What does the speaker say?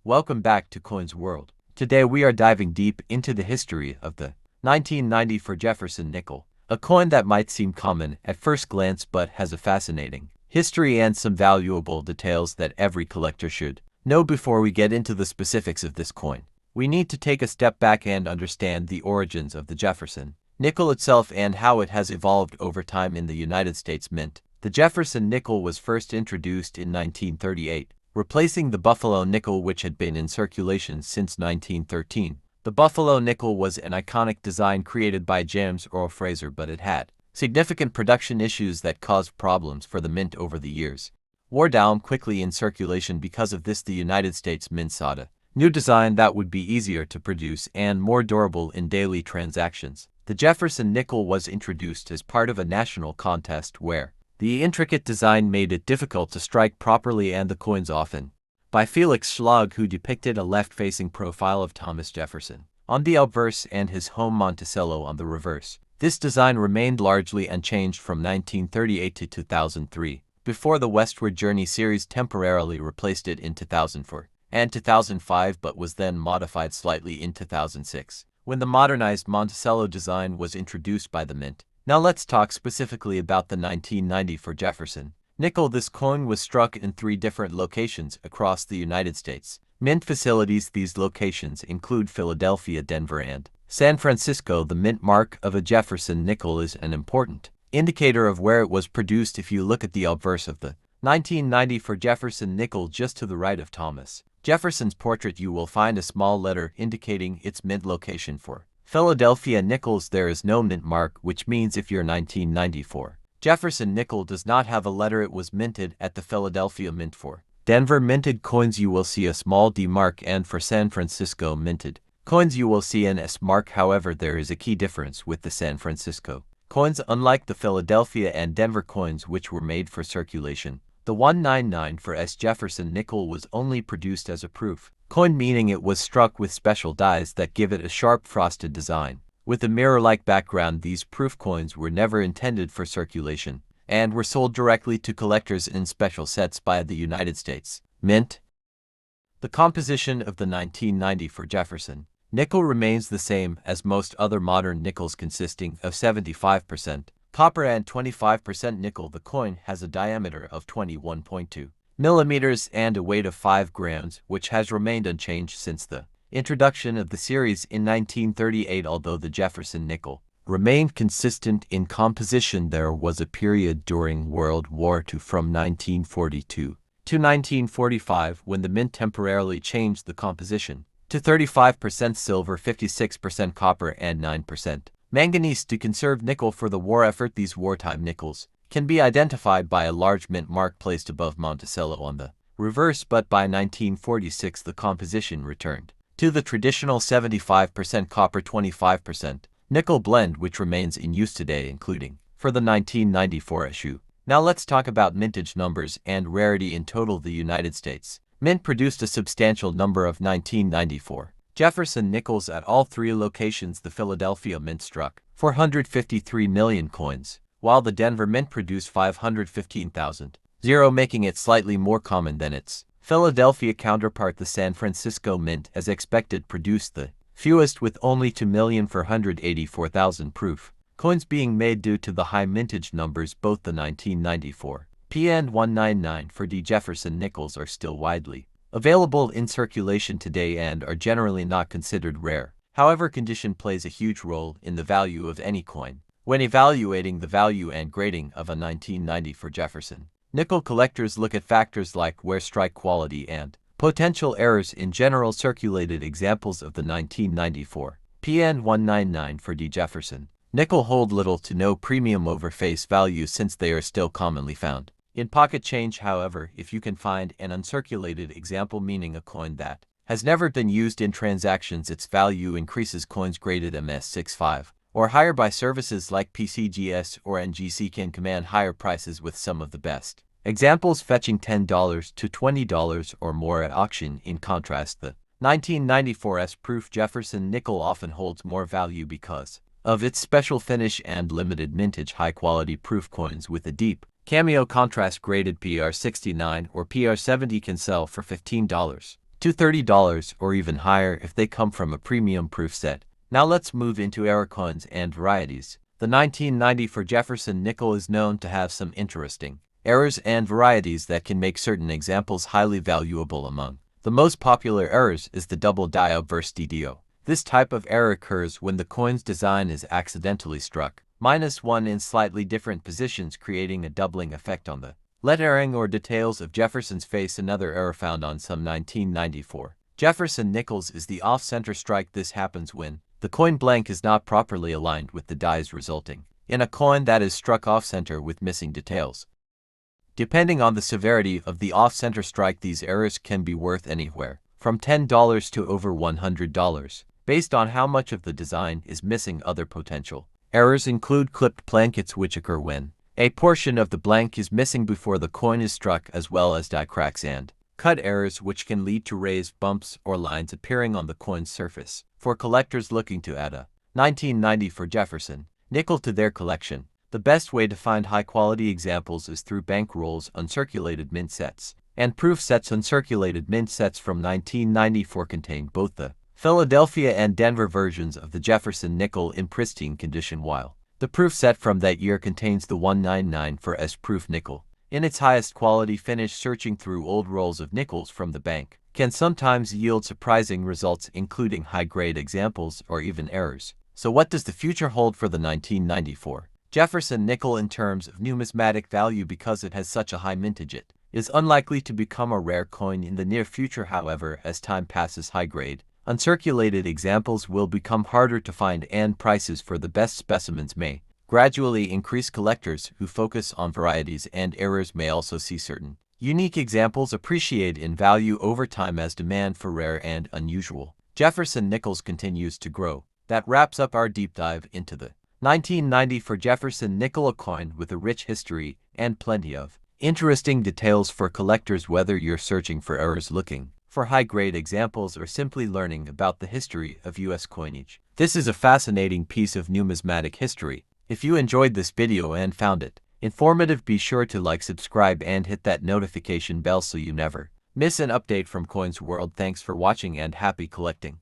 Welcome back to Coins World. Today we are diving deep into the history of the 1990 for Jefferson nickel, a coin that might seem common at first glance but has a fascinating history and some valuable details that every collector should know. Before we get into the specifics of this coin, we need to take a step back and understand the origins of the Jefferson nickel itself and how it has evolved over time in the United States Mint. The Jefferson nickel was first introduced in 1938, replacing the Buffalo nickel which had been in circulation since 1913. The Buffalo nickel was an iconic design created by James Earl Fraser, but it had significant production issues that caused problems for the mint over the years. Wore down quickly in circulation. Because of this, the United States Mint sought a new design that would be easier to produce and more durable in daily transactions. The Jefferson nickel was introduced as part of a national contest where the intricate design made it difficult to strike properly, and the coins often by Felix Schlag, who depicted a left-facing profile of Thomas Jefferson on the obverse and his home Monticello on the reverse. This design remained largely unchanged from 1938 to 2003, before the Westward Journey series temporarily replaced it in 2004 and 2005, but was then modified slightly in 2006, when the modernized Monticello design was introduced by the Mint. Now let's talk specifically about the 1990 for Jefferson nickel. This coin was struck in 3 different locations across the United States Mint facilities. These locations include Philadelphia, Denver, and San Francisco. The mint mark of a Jefferson nickel is an important indicator of where it was produced. If you look at the obverse of the 1990 for Jefferson nickel just to the right of Thomas Jefferson's portrait, you will find a small letter indicating its mint location. For Philadelphia nickels, there is no mint mark, which means if your 1994 Jefferson nickel does not have a letter, it was minted at the Philadelphia Mint. For Denver minted coins, you will see a small D mark, and for San Francisco minted coins, you will see an S mark. However, there is a key difference with the San Francisco coins. Unlike the Philadelphia and Denver coins, which were made for circulation, the 199 for S Jefferson nickel was only produced as a proof coin, meaning it was struck with special dies that give it a sharp frosted design with a mirror-like background. These proof coins were never intended for circulation and were sold directly to collectors in special sets by the United States Mint. The composition of the 1990 for Jefferson nickel remains the same as most other modern nickels, consisting of 75% copper and 25% nickel. The coin has a diameter of 21.2 millimeters and a weight of 5 grams, which has remained unchanged since the introduction of the series in 1938. Although the Jefferson nickel remained consistent in composition, there was a period during World War II from 1942 to 1945 when the mint temporarily changed the composition to 35% silver, 56% copper, and 9% manganese to conserve nickel for the war effort. These wartime nickels can be identified by a large mint mark placed above Monticello on the reverse, but by 1946 the composition returned to the traditional 75% copper, 25% nickel blend, which remains in use today, including for the 1994 issue. Now let's talk about mintage numbers and rarity. In total, the United States Mint produced a substantial number of 1994 Jefferson nickels at all 3 locations. The Philadelphia Mint struck 453 million coins, while the Denver Mint produced 515,000, making it slightly more common than its Philadelphia counterpart. The San Francisco Mint, as expected, produced the fewest, with only 2,484,000 proof coins being made due to the high mintage numbers. Both the 1994 P and 199 for D Jefferson nickels are still widely available in circulation today and are generally not considered rare. However, condition plays a huge role in the value of any coin. When evaluating the value and grading of a 1990 for Jefferson nickel, collectors look at factors like wear, strike quality, and potential errors in general. Circulated examples of the 1994 P and 199 for D Jefferson nickel hold little to no premium over face value, since they are still commonly found in pocket change. However, if you can find an uncirculated example, meaning a coin that has never been used in transactions, its value increases. Coins graded MS65 or higher by services like PCGS or NGC can command higher prices, with some of the best examples fetching $10 to $20 or more at auction. In contrast, the 1994 proof Jefferson nickel often holds more value because of its special finish and limited mintage. High-quality proof coins with a deep cameo contrast graded PR69 or PR70 can sell for $15 to $30 or even higher if they come from a premium proof set. Now let's move into error coins and varieties. The 1990 for Jefferson nickel is known to have some interesting errors and varieties that can make certain examples highly valuable. Among the most popular errors is the double die obverse DDO. This type of error occurs when the coin's design is accidentally struck -1 in slightly different positions, creating a doubling effect on the lettering or details of Jefferson's face. Another error found on some 1994 Jefferson nickels is the off-center strike. This happens when the coin blank is not properly aligned with the dies, resulting in a coin that is struck off-center with missing details. Depending on the severity of the off-center strike, these errors can be worth anywhere from $10 to over $100, based on how much of the design is missing. Other potential errors include clipped blankets, which occur when a portion of the blank is missing before the coin is struck, as well as die cracks and cut errors, which can lead to raised bumps or lines appearing on the coin's surface. For collectors looking to add a 1990 for Jefferson nickel to their collection, the best way to find high-quality examples is through bank rolls, uncirculated mint sets, and proof sets. Uncirculated mint sets from 1994 contain both the Philadelphia and Denver versions of the Jefferson nickel in pristine condition, while the proof set from that year contains the 199 for S proof nickel in its highest quality finish. Searching through old rolls of nickels from the bank can sometimes yield surprising results, including high-grade examples or even errors. So what does the future hold for the 1994 Jefferson nickel in terms of numismatic value? Because it has such a high mintage, it is unlikely to become a rare coin in the near future. However, as time passes, high-grade uncirculated examples will become harder to find, and prices for the best specimens may gradually increase. Collectors who focus on varieties and errors may also see certain unique examples appreciate in value over time as demand for rare and unusual Jefferson nickels continues to grow. That wraps up our deep dive into the 1990 for Jefferson nickel, a coin with a rich history and plenty of interesting details for collectors. Whether you're searching for errors, looking for high-grade examples, or simply learning about the history of U.S. coinage, this is a fascinating piece of numismatic history. If you enjoyed this video and found it informative, be sure to like, subscribe, and hit that notification bell so you never miss an update from Coins World. Thanks for watching and happy collecting.